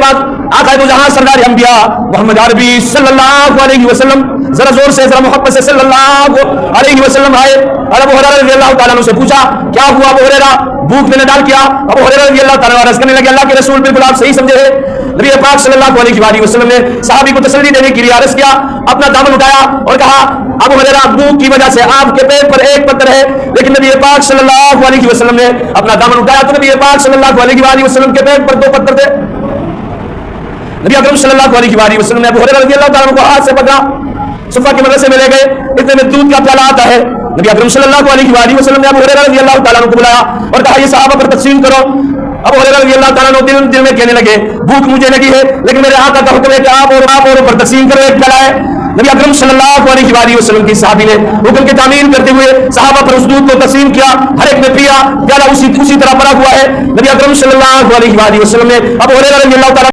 بعد آقا دو جہاں سرکار انبیاء محمد عربی صلی اللہ علیہ وسلم ذرا زور سے ذرا محبت سے صلی اللہ علیہ وسلم آئے اور ابو ہریرہ رضی اللہ تعالیٰ عنہ سے پوچھا کیا ہوا ابو ہریرہ بھوک نے ڈال کیا؟ ابو ہریرہ رضی اللہ تعالیٰ عنہ عرض کرنے لگے اللہ کے رسول بالکل آپ صحیح سمجھے ہیں. نبی پاک صلی اللہ علیہ وسلم نے صحابی کو تسلی دینے کے لیے عرض کیا, اپنا دامن اٹھایا اور کہا ابو ہریرہ بھوک کی وجہ سے آپ کے پیٹ پر ایک پتھر ہے, لیکن نبی پاک صلی اللہ علیہ وسلم نے اپنا دامن اٹھایا تو نبی پاک صلی اللہ علیہ وسلم کے پیٹ پر 2 پتھر تھے. نبی اکرم صلی اللہ علیہ وسلم نے ابو ہریرہ رضی اللہ تعالیٰ عنہ کو ہاتھ سے پکڑا, صفا کے مدرسے میں لے گئے, اتنے میں دودھ کا پیالہ آتا ہے. نبی اکرم صلی اللہ علیہ وسلم نے ابو ہریرہ رضی اللہ تعالیٰ عنہ کو بلایا اور کہا یہ صحابہ پر تقسیم کرو. ابو ہریرہ رضی اللہ تعالیٰ عنہ دل میں کہنے لگے بھوک مجھے لگی ہے, لیکن میرے آقا کا حکم ہے کہ آپ اور پر تقسیم کرو, ایک پیالہ ہے. نبی اکرم صلی اللہ علیہ وسلم کی صحابی نے حکم کی تعمیل کرتے ہوئے صحابہ پر اس دودھ کو تقسیم کیا, ہر ایک نے پیا, پیالہ اسی طرح بھرا ہوا ہے. نبی اکرم صلی اللہ علیہ وسلم نے ابو ہریرہ رضی اللہ تعالیٰ